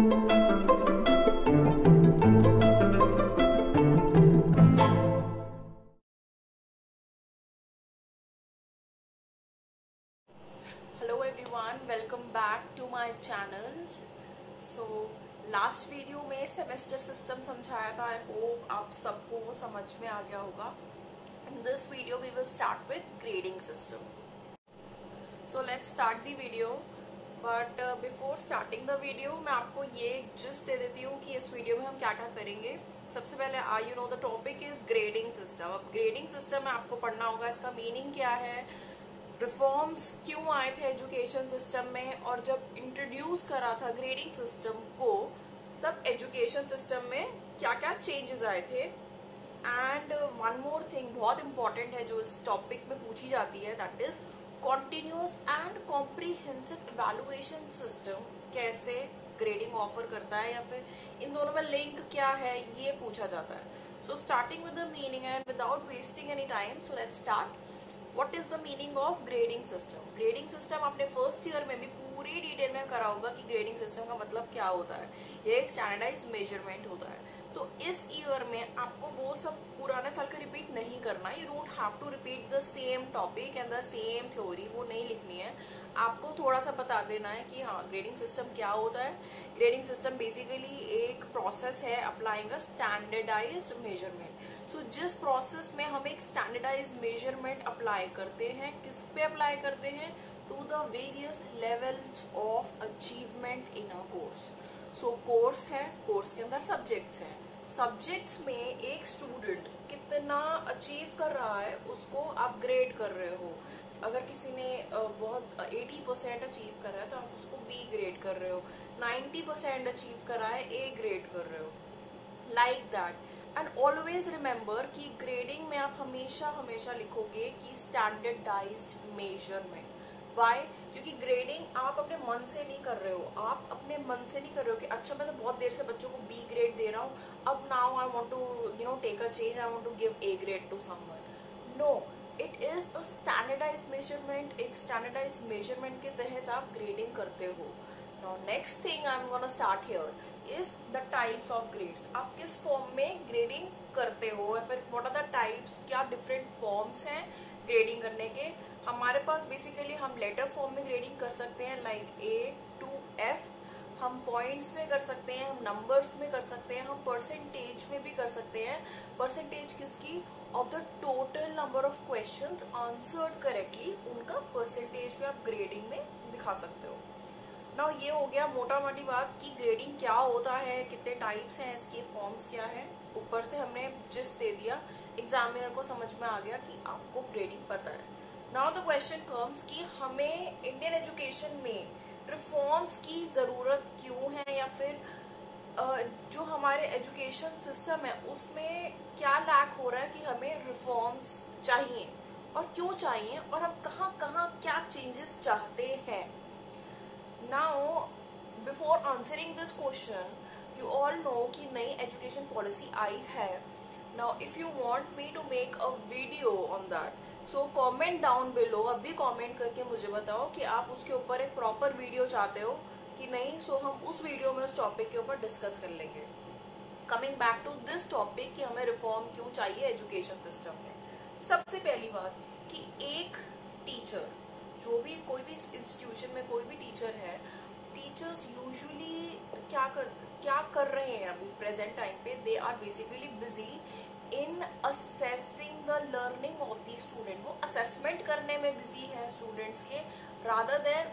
Hello everyone, welcome back to my channel. So last video में semester system समझाया था। I hope आप सबको वो समझ में आ गया होगा। In this video we will start with grading system. So let's start the video, but before starting the video मैं आपको ये जिस्ट दे देती हूँ कि इस वीडियो में हम क्या क्या करेंगे। सबसे पहले you know the topic is grading system. अब ग्रेडिंग सिस्टम में आपको पढ़ना होगा इसका मीनिंग क्या है, रिफॉर्म्स क्यों आए थे एजुकेशन सिस्टम में, और जब इंट्रोड्यूस करा था ग्रेडिंग सिस्टम को तब एजुकेशन सिस्टम में क्या क्या चेंजेस आए थे। एंड वन मोर थिंग बहुत इंपॉर्टेंट है जो इस टॉपिक में पूछी जाती है, that is continuous and comprehensive evaluation system कैसे ग्रेडिंग ऑफर करता है, या फिर इन दोनों में लिंक क्या है, ये पूछा जाता है। So starting with the meaning and without wasting any time, so let's start. What is the meaning of grading system? Grading system आपने फर्स्ट ईयर में भी पूरी डिटेल में करा होगा कि ग्रेडिंग सिस्टम का मतलब क्या होता है। ये एक स्टैंडर्डाइज मेजरमेंट होता है। तो इस ईयर में आपको वो सब पुराने साल का रिपीट नहीं करना। You don't have to repeat the same topic and the same theory, वो नहीं लिखनी है। आपको थोड़ा सा बता देना है कि हाँ ग्रेडिंग सिस्टम क्या होता है। ग्रेडिंग सिस्टम बेसिकली एक प्रोसेस है अप्लाइंग अ स्टैंडर्डाइज्ड मेजरमेंट। सो जिस प्रोसेस में हम एक स्टैंडर्डाइज मेजरमेंट अप्लाई करते हैं, किस पे अप्लाई करते हैं, to the various levels of achievement in a course. So course है, कोर्स के अंदर सब्जेक्ट्स हैं। सब्जेक्ट्स में एक स्टूडेंट कितना अचीव कर रहा है उसको आप ग्रेड कर रहे हो। अगर किसी ने बहुत 80% अचीव करा है तो आप उसको बी ग्रेड कर रहे हो, 90% अचीव करा है ए ग्रेड कर रहे हो, like that. And always remember कि ग्रेडिंग में आप हमेशा हमेशा लिखोगे कि स्टैंडर्डाइज्ड मेजरमेंट। वाई? क्योंकि ग्रेडिंग आप अपने मन से नहीं कर रहे हो। आप अपने मन से नहीं कर रहे हो कि अच्छा मैं तो बहुत देर से बच्चों को बी ग्रेड दे रहा हूँ, अब now I want to take a change, I want to give a grade to someone. No, it is a standardize measurement. एक स्टैंडर्डाइज मेजरमेंट के तहत आप ग्रेडिंग करते हो। Now next thing I'm gonna start here is the types of grades. आप किस form में grading करते हो, या फिर what are the types, क्या डिफरेंट फॉर्म्स हैं ग्रेडिंग करने के। हमारे पास बेसिकली हम लेटर फॉर्म में ग्रेडिंग कर सकते हैं लाइक A to F, हम पॉइंट्स में कर सकते हैं, हम नंबर्स में कर सकते हैं, हम परसेंटेज में भी कर सकते हैं। परसेंटेज किसकी? Of the total number of questions answered correctly, उनका परसेंटेज भी आप ग्रेडिंग में दिखा सकते हो। ना ये हो गया मोटा मोटी बात कि ग्रेडिंग क्या होता है, कितने टाइप्स हैं, इसके फॉर्म्स क्या है। ऊपर से हमने जिस्ट दे दिया, एग्जामिनर को समझ में आ गया कि आपको ग्रेडिंग पता है। नाउ द क्वेश्चन कम्स कि हमें इंडियन एजुकेशन में रिफॉर्म्स की जरूरत क्यों है, या फिर जो हमारे एजुकेशन सिस्टम है उसमें क्या लैक हो रहा है कि हमें रिफॉर्म्स चाहिए, और क्यों चाहिए, और हम कहाँ कहाँ क्या चेंजेस चाहते हैं। Now, before answering this question, you all know कि नई एजुकेशन पॉलिसी आई है। Now, if you want me to make a video on that, so comment down below। अभी कमेंट करके मुझे बताओ कि आप उसके ऊपर एक प्रॉपर वीडियो चाहते हो कि नहीं। सो हम उस वीडियो में उस टॉपिक के ऊपर डिस्कस कर लेंगे। Coming back to this topic कि हमें रिफॉर्म क्यों चाहिए एजुकेशन सिस्टम में। सबसे पहली बात कि एक टीचर, जो भी कोई भी इंस्टीट्यूशन में कोई भी टीचर है, टीचर्स यूजुअली क्या कर रहे हैं अभी प्रेजेंट टाइम पे, they are basically busy in assessing the learning of the student. वो असेसमेंट करने में बिजी है स्टूडेंट्स के, rather than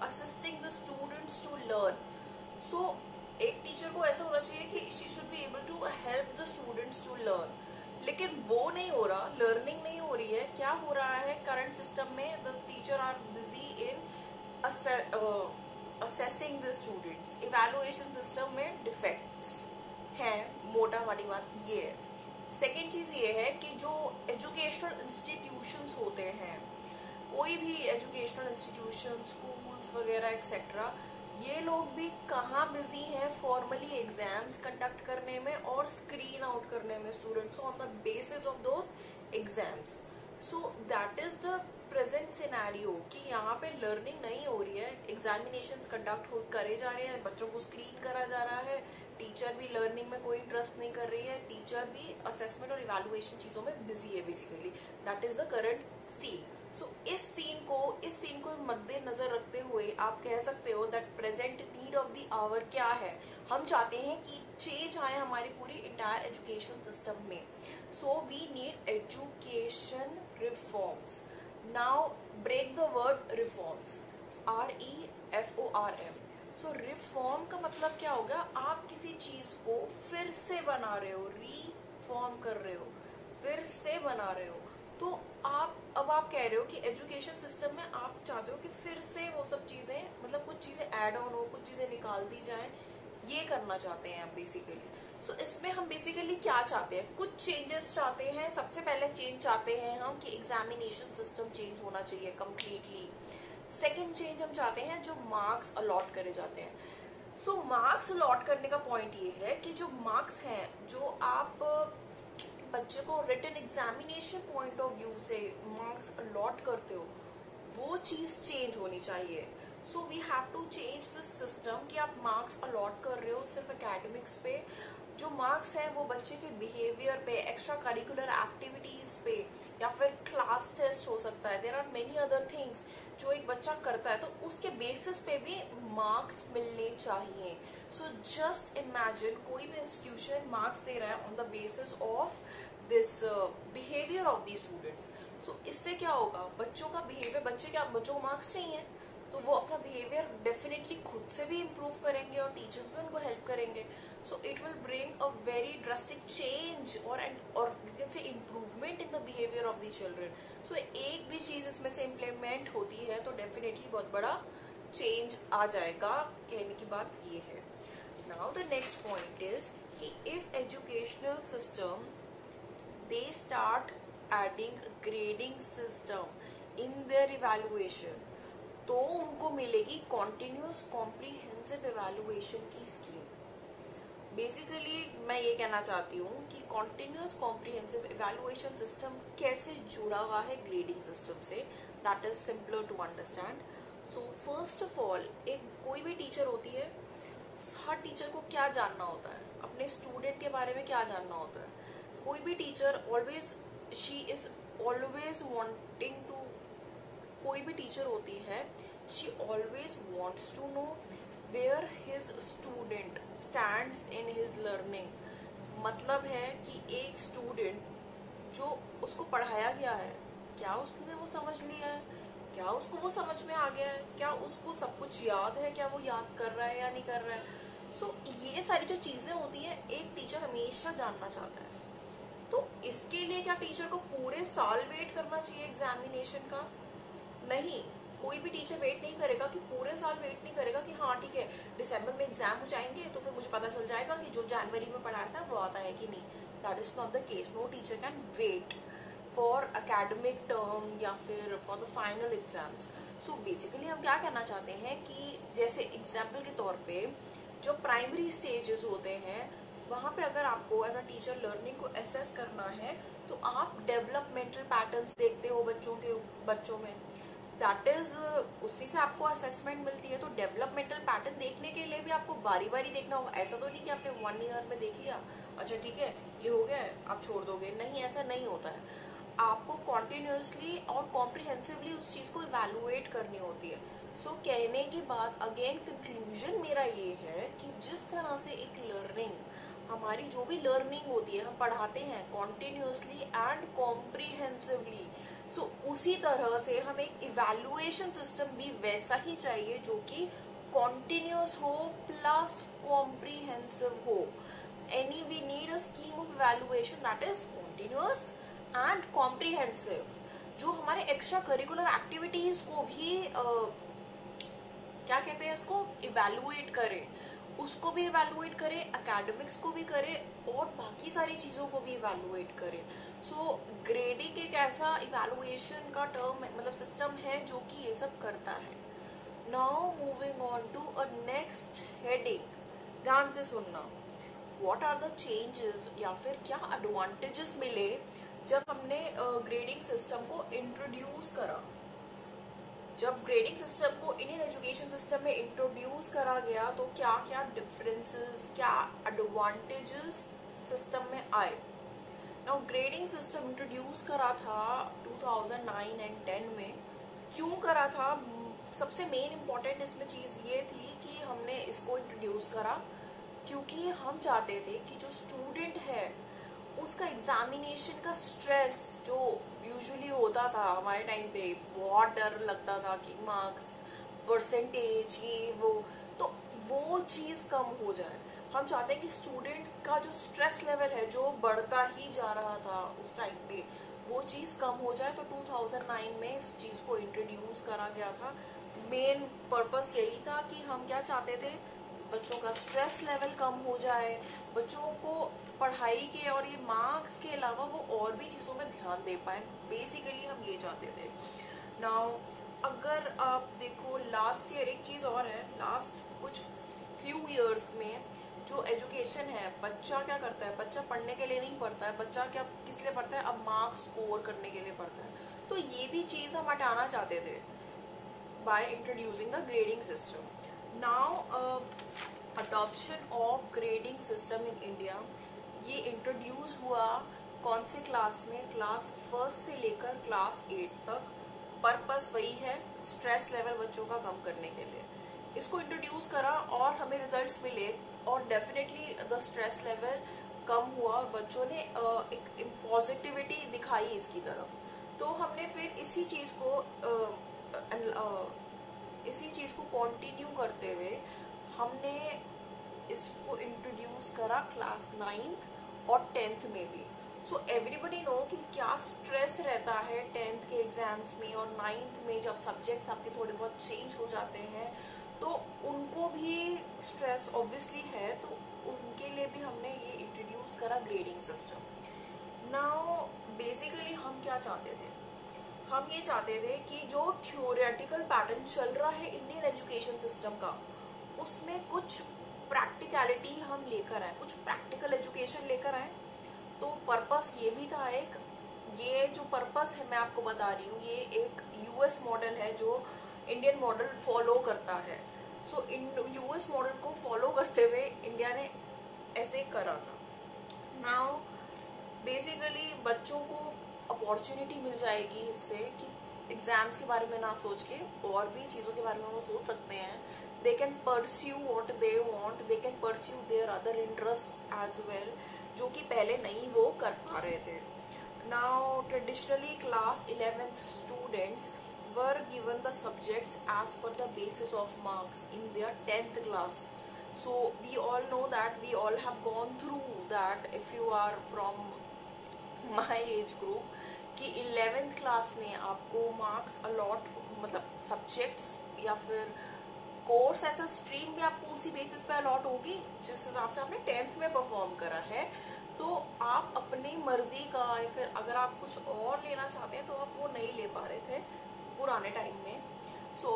assisting the students to learn. So एक टीचर को ऐसा होना चाहिए कि she should be able to help the students to learn, लेकिन वो नहीं हो रहा, लर्निंग नहीं हो रही है। क्या हो रहा है करंट सिस्टम में, the teacher are busy in assessing the students. Evaluation system में डिफेक्ट्स हैं, मोटा वाली बात ये है। सेकेंड चीज ये है कि जो एजुकेशनल इंस्टीट्यूशंस होते हैं, कोई भी एजुकेशनल इंस्टीट्यूशन, स्कूल्स वगैरह एक्सेट्रा, ये लोग भी कहाँ बिजी हैं फॉर्मली एग्जाम्स कंडक्ट करने में और स्क्रीन आउट करने में स्टूडेंट्स को on the basis of those exams. So that is the present scenario कि यहाँ पे लर्निंग नहीं हो रही है, एग्जामिनेशंस कंडक्ट करे जा रहे हैं, बच्चों को स्क्रीन करा जा रहा है, टीचर भी लर्निंग में कोई इंटरेस्ट नहीं कर रही है, टीचर भी असेसमेंट और इवैल्यूएशन चीजों में बिजी है basically, that is the current scene. So इस सीन को मद्देनजर रखते हुए आप कह सकते हो that present need of the hour क्या है। हम चाहते हैं कि चेंज आए हमारी पूरी इंटायर एजुकेशन सिस्टम में। So we need education reforms. Now break the word reforms, REFORM। So reform का मतलब क्या होगा, आप किसी चीज को फिर से बना रहे हो, रिफॉर्म कर रहे हो, फिर से बना रहे हो। तो अब आप कह रहे हो कि एजुकेशन सिस्टम में आप चाहते हो कि फिर से वो सब चीजें, मतलब कुछ चीजें ऐड ऑन हो, कुछ चीजें निकाल दी जाएं, ये करना चाहते हैं आप बेसिकली। सो इसमें हम बेसिकली क्या चाहते हैं, कुछ चेंजेस चाहते हैं। सबसे पहले चेंज चाहते हैं हम कि एग्जामिनेशन सिस्टम चेंज होना चाहिए कम्प्लीटली। सेकेंड चेंज हम चाहते हैं जो मार्क्स अलॉट करे जाते हैं। सो मार्क्स अलॉट करने का पॉइंट ये है कि जो मार्क्स हैं, जो आप बच्चे को written examination point of view से मार्क्स अलॉट करते हो, वो चीज चेंज होनी चाहिए। So we have to change this system कि आप मार्क्स अलॉट कर रहे हो सिर्फ एकेडमिक्स पे। जो मार्क्स है वो बच्चे के बिहेवियर पे, एक्स्ट्रा करिकुलर एक्टिविटीज पे, या फिर क्लास टेस्ट हो सकता है, there are many other things जो एक बच्चा करता है, तो उसके बेसिस पे भी मार्क्स मिलने चाहिए। सो जस्ट इमेजिन कोई भी इंस्टीट्यूशन मार्क्स दे रहा है on the basis of this behaviour of the students. So इससे क्या होगा, बच्चों का बिहेवियर, बच्चों को मार्क्स चाहिए तो वो अपना बिहेवियर डेफिनेटली खुद से भी इम्प्रूव करेंगे और टीचर्स भी उनको हेल्प करेंगे। So it will bring a very drastic change और you can say improvement in the behaviour of the children. So एक भी चीज इसमें से इम्प्लीमेंट होती है तो डेफिनेटली बहुत बड़ा चेंज आ जाएगा। कहने की बात ये है। Now the next point is कि if educational system they start adding grading system in their evaluation, तो उनको मिलेगी continuous comprehensive evaluation की स्कीम। बेसिकली मैं ये कहना चाहती हूँ कि continuous comprehensive evaluation system कैसे जुड़ा हुआ है grading system से, that is simpler to understand. So first of all, एक कोई भी टीचर होती है, हर टीचर को क्या जानना होता है, अपने स्टूडेंट के बारे में क्या जानना होता है। कोई भी teacher she is always wanting to, कोई भी टीचर होती है, she always wants to know where his student stands in his learning. मतलब है कि एक स्टूडेंट जो उसको पढ़ाया गया है, क्या उसने वो समझ लिया है, क्या उसको वो समझ में आ गया है, क्या उसको सब कुछ याद है, क्या वो याद कर रहा है या नहीं कर रहा है। सो ये सारी जो चीजें होती है एक टीचर हमेशा जानना चाहता है। तो इसके लिए क्या टीचर को पूरे साल वेट करना चाहिए एग्जामिनेशन का? नहीं, कोई भी टीचर वेट नहीं करेगा कि पूरे साल वेट नहीं करेगा कि हाँ ठीक है दिसंबर में एग्जाम हो जाएंगे तो फिर मुझे पता चल जाएगा कि जो जनवरी में पढ़ाया था वो आता है कि नहीं। That is not the case. No teacher can wait for academic term या फिर for the final exams. So basically हम क्या कहना चाहते हैं कि जैसे एग्जाम्पल के तौर पे जो प्राइमरी स्टेजेस होते हैं वहाँ पे अगर आपको एज अ टीचर लर्निंग को एसेस करना है तो आप डेवलपमेंटल पैटर्न्स देखते हो बच्चों में, दैट इज उसी से आपको असेसमेंट मिलती है। तो डेवलपमेंटल पैटर्न देखने के लिए भी आपको बारी बारी देखना होगा। ऐसा तो नहीं कि आपने 1 ईयर में देख लिया, अच्छा ठीक है ये हो गया है आप छोड़ दोगे, नहीं ऐसा नहीं होता है। आपको कॉन्टिन्यूसली और कॉम्प्रिहेंसिवली उस चीज को इवेलुएट करनी होती है। सो कहने के बाद अगेन कंक्लूजन मेरा ये है कि जिस तरह से एक लर्निंग, हमारी जो भी लर्निंग होती है हम पढ़ाते हैं कॉन्टिन्यूसली एंड कॉम्प्रिहेंसिवली, सो उसी तरह से हमें एक इवैल्यूएशन सिस्टम भी वैसा ही चाहिए जो कि कॉन्टिन्यूस हो प्लस कॉम्प्रिहेंसिव हो। We need a scheme of evaluation that is continuous and comprehensive, जो हमारे एक्स्ट्रा करिकुलर एक्टिविटीज को भी क्या कहते हैं इसको इवैल्यूएट करे, उसको भी इवैल्यूएट करे, एकेडमिक्स को भी करे और बाकी सारी चीजों को भी इवैल्यूएट करे। सो ग्रेडिंग एक ऐसा इवैल्यूएशन का टर्म मतलब सिस्टम है जो कि ये सब करता है। Now moving on to a next heading, ध्यान से सुनना। व्हाट आर द चेंजेस या फिर क्या एडवांटेजेस मिले जब हमने ग्रेडिंग सिस्टम को इंट्रोड्यूस करा। जब ग्रेडिंग सिस्टम को इंडियन एजुकेशन सिस्टम में इंट्रोड्यूस करा गया तो क्या क्या डिफरेंसेस, क्या एडवांटेजेस सिस्टम में आए। नाउ ग्रेडिंग सिस्टम इंट्रोड्यूस करा था 2009 एंड 10 में। क्यों करा था? सबसे मेन इम्पॉर्टेंट इसमें चीज़ ये थी कि हमने इसको इंट्रोड्यूस करा क्योंकि हम चाहते थे कि जो स्टूडेंट है उसका एग्जामिनेशन का स्ट्रेस जो यूजुअली होता था हमारे टाइम पे, बहुत डर लगता था कि मार्क्स, परसेंटेज, ये तो वो चीज़ कम हो जाए। हम चाहते हैं कि स्टूडेंट्स का जो स्ट्रेस लेवल है जो बढ़ता ही जा रहा था उस टाइम पे, वो चीज़ कम हो जाए। तो 2009 में इस चीज़ को इंट्रोड्यूस करा गया था। मेन पर्पस यही था कि हम क्या चाहते थे, बच्चों का स्ट्रेस लेवल कम हो जाए, बच्चों को पढ़ाई के और ये मार्क्स के अलावा वो और भी चीज़ों में ध्यान दे पाए। बेसिकली हम ये चाहते थे। नाउ अगर आप देखो लास्ट ईयर, एक चीज़ और है, लास्ट कुछ फ्यू ईयर्स में जो एजुकेशन है, बच्चा क्या करता है, बच्चा पढ़ने के लिए नहीं पढ़ता है, बच्चा क्या किस लिए पढ़ता है, अब मार्क्स स्कोर करने के लिए पढ़ता है। तो ये भी चीज़ हम हटाना चाहते थे by introducing the grading system. Now adoption of grading system in India, ये इंट्रोड्यूस हुआ कौन से क्लास में, क्लास 1 से लेकर क्लास 8 तक। पर्पस वही है, स्ट्रेस लेवल बच्चों का कम करने के लिए इसको इंट्रोड्यूस करा और हमें रिजल्ट्स मिले और डेफिनेटली द स्ट्रेस लेवल कम हुआ और बच्चों ने एक पॉजिटिविटी दिखाई इसकी तरफ। तो हमने फिर इसी चीज़ को कंटिन्यू करते हुए हमने इसको इंट्रोड्यूस करा क्लास 9th और 10th में भी। सो एवरीबडी नो कि क्या स्ट्रेस रहता है 10th के एग्जाम्स में और 9th में, जब सब्जेक्ट्स आपके थोड़े बहुत चेंज हो जाते हैं तो उनको भी स्ट्रेस ऑब्वियसली है। तो उनके लिए भी हमने ये इंट्रोड्यूस करा ग्रेडिंग सिस्टम। नाउ बेसिकली हम क्या चाहते थे, हम ये चाहते थे कि जो थ्योरेटिकल पैटर्न चल रहा है इंडियन एजुकेशन सिस्टम का, उसमें कुछ प्रैक्टिकलिटी हम लेकर आए, कुछ प्रैक्टिकल एजुकेशन लेकर आए। तो पर्पस ये भी था एक, ये जो पर्पस है मैं आपको बता रही हूँ, ये एक यूएस मॉडल है जो इंडियन मॉडल फॉलो करता है। सो यूएस मॉडल को फॉलो करते हुए इंडिया ने ऐसे करा था। नाउ बेसिकली बच्चों को अपॉर्चुनिटी मिल जाएगी इससे कि एग्जाम्स के बारे में ना सोच के और भी चीज़ों के बारे में वो सोच सकते हैं। They can pursue what they want, they can pursue their other interest as well, जो कि पहले नहीं वो कर पा रहे थे। Now traditionally class 11th students were given the subjects as per the basis of marks in their 10th class. So we all know that, we all have gone through that if you are from my age group, कि 11th class में आपको marks allot, मतलब subjects या फिर course, ऐसा stream भी आपको उसी बेसिस पे अलॉट होगी जिस हिसाब से आपने 10th में परफॉर्म करा है। तो आप अपनी मर्जी का, या फिर अगर आप कुछ और लेना चाहते हैं तो आप वो नहीं ले पा रहे थे पुराने टाइम में। सो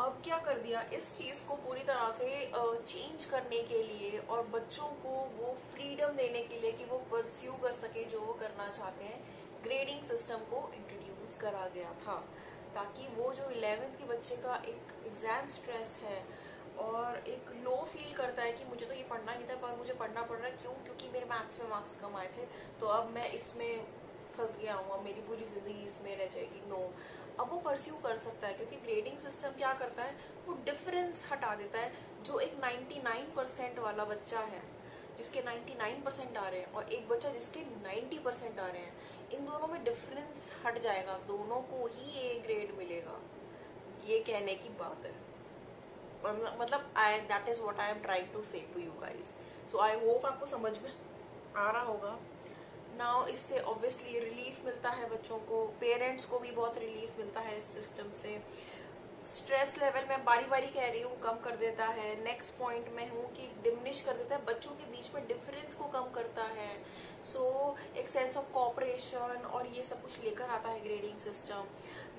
अब क्या कर दिया, इस चीज़ को पूरी तरह से चेंज करने के लिए और बच्चों को वो फ्रीडम देने के लिए कि वो परस्यू कर सके जो वो करना चाहते हैं, ग्रेडिंग सिस्टम को इंट्रोड्यूस करा गया था, ताकि वो जो 11th के बच्चे का एक एग्जाम स्ट्रेस है और एक लो फील करता है कि मुझे तो ये पढ़ना नहीं था पर मुझे पढ़ना पड़ रहा है, क्यों, क्योंकि मेरे मैथ्स में मार्क्स कम आए थे तो अब मैं इसमें फंस गया हूँ, अब मेरी पूरी जिंदगी इसमें रह जाएगी। नो, अब वो परस्यू कर सकता है क्योंकि ग्रेडिंग सिस्टम क्या करता है, वो डिफरेंस हटा देता है। जो एक 99% वाला बच्चा है जिसके 99% आ रहे हैं और एक बच्चा जिसके 90% आ रहे हैं, इन दोनों में डिफरेंस हट जाएगा, दोनों को ही ए ग्रेड मिलेगा। ये कहने की बात है, मतलब that is what I am trying to say to you guys. So I hope आपको समझ में आ रहा होगा। नाउ इससे ऑब्वियसली रिलीफ मिलता है बच्चों को, पेरेंट्स को भी बहुत रिलीफ मिलता है इस सिस्टम से। स्ट्रेस लेवल में बारी बारी कह रही हूँ कम कर देता है। नेक्स्ट पॉइंट में हूँ कि डिमिनिश कर देता है, बच्चों के बीच में डिफरेंस को कम करता है। सो एक सेंस ऑफ कोऑपरेशन और ये सब कुछ लेकर आता है ग्रेडिंग सिस्टम।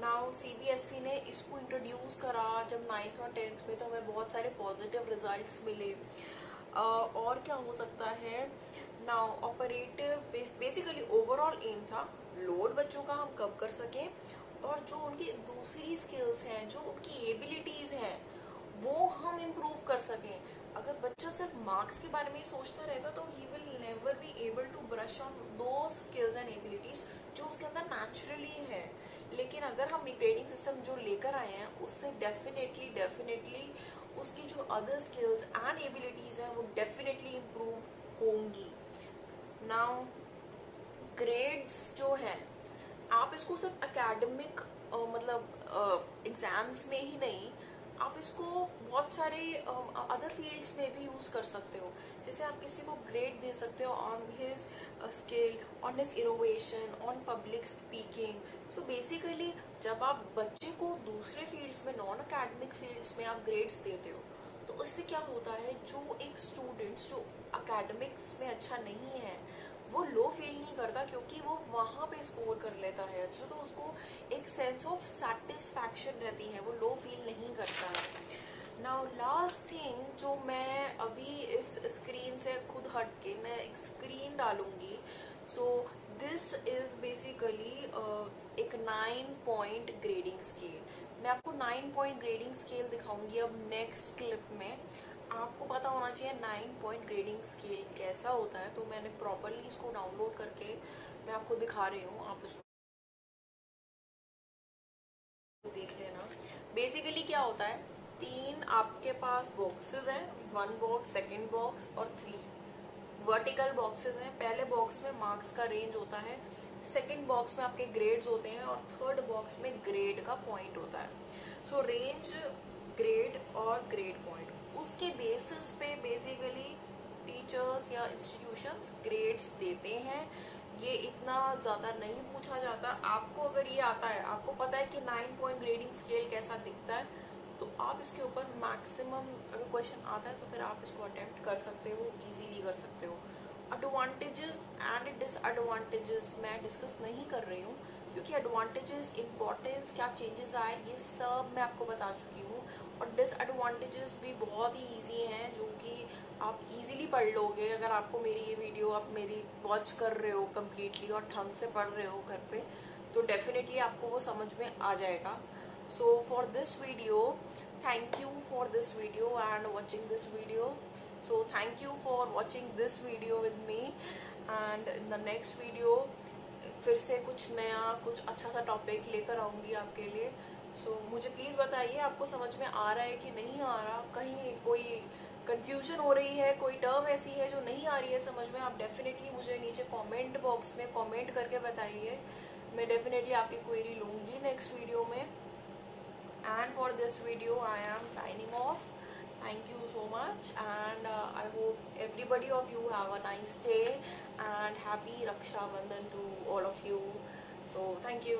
नाउ सीबीएसई ने इसको इंट्रोड्यूस करा जब 9th और 10th में, तो हमें बहुत सारे पॉजिटिव रिजल्ट्स मिले। और क्या हो सकता है, now operative basically overall aim था लोड बच्चों का हम कम कर सकें और जो उनकी दूसरी स्किल्स हैं, जो उनकी एबिलिटीज हैं, वो हम इम्प्रूव कर सकें। अगर बच्चा सिर्फ मार्क्स के बारे में ही सोचता रहेगा तो he will never be able to brush on those skills and abilities जो उसके अंदर नेचुरली है। लेकिन अगर हम ग्रेडिंग सिस्टम जो लेकर आए हैं उससे डेफिनेटली उसकी जो अदर स्किल्स एंड एबिलिटीज हैं वो डेफिनेटली इम्प्रूव होंगी। नाउ ग्रेड्स जो है, आप इसको सिर्फ एकेडमिक मतलब एग्जाम्स में ही नहीं, आप इसको बहुत सारे अदर फील्ड्स में भी यूज कर सकते हो। जैसे आप किसी को ग्रेड दे सकते हो on his skill, on his innovation, on public speaking. So basically जब आप बच्चे को दूसरे फील्ड्स में, नॉन अकेडमिक फील्ड्स में आप ग्रेड्स देते हो तो उससे क्या होता है, जो एक स्टूडेंट्स जो अकेडमिक्स में अच्छा नहीं है वो लो फील नहीं करता क्योंकि वो वहाँ पे स्कोर कर लेता है अच्छा, तो उसको एक सेंस ऑफ सेटिस्फैक्शन रहती है, वो लो फील नहीं करता है। नाउ लास्ट थिंग जो मैं अभी इस स्क्रीन से खुद हट के मैं एक स्क्रीन डालूंगी। सो दिस इज बेसिकली एक 9 पॉइंट ग्रेडिंग स्केल। मैं आपको 9 पॉइंट ग्रेडिंग स्केल दिखाऊंगी अब नेक्स्ट क्लिप में। आपको पता होना चाहिए 9 पॉइंट ग्रेडिंग स्केल कैसा होता है, तो मैंने प्रॉपरली इसको डाउनलोड करके मैं आपको दिखा रही हूँ, आप इसको देख लेना। बेसिकली क्या होता है, 3 आपके पास बॉक्सेस हैं, 1 बॉक्स, 2nd बॉक्स और 3 वर्टिकल बॉक्सेस हैं। पहले बॉक्स में मार्क्स का रेंज होता है, 2nd बॉक्स में आपके ग्रेड्स होते हैं और 3rd बॉक्स में ग्रेड का पॉइंट होता है। सो रेंज, ग्रेड और ग्रेड पॉइंट, उसके बेसिस पे बेसिकली टीचर्स या इंस्टीट्यूशंस ग्रेड्स देते हैं। ये इतना ज़्यादा नहीं पूछा जाता। आपको अगर ये आता है, आपको पता है कि 9 पॉइंट ग्रेडिंग स्केल कैसा दिखता है, तो आप इसके ऊपर मैक्सिमम अगर क्वेश्चन आता है तो फिर आप इसको अटेम्प्ट कर सकते हो, इजीली कर सकते हो। एडवांटेजेस एंड डिसएडवांटेजेस मैं डिस्कस नहीं कर रही हूँ क्योंकि एडवांटेजेस, इंपॉर्टेंस, क्या चेंजेस आए, ये सब मैं आपको बता चुकी हूँ। और डिसएडवांटेजेस भी बहुत ही ईजी हैं जो कि आप इजीली पढ़ लोगे। अगर आपको मेरी ये वीडियो आप मेरी वॉच कर रहे हो कम्प्लीटली और ढंग से पढ़ रहे हो घर पे, तो डेफिनेटली आपको वो समझ में आ जाएगा। So for this video, thank you for this video and watching this video. So thank you for watching this video with me, and in the next video फिर से कुछ नया, कुछ अच्छा सा टॉपिक लेकर आऊँगी आपके लिए। सो मुझे प्लीज़ बताइए आपको समझ में आ रहा है कि नहीं आ रहा, कहीं कोई कंफ्यूजन हो रही है, कोई टर्म ऐसी है जो नहीं आ रही है समझ में, आप डेफिनेटली मुझे नीचे कमेंट बॉक्स में कमेंट करके बताइए। मैं डेफिनेटली आपकी क्वेरी लूँगी नेक्स्ट वीडियो में। And for this video I am signing off. Thank you so much, and I hope everybody of you have a nice day and happy Raksha Bandhan to all of you. So thank you.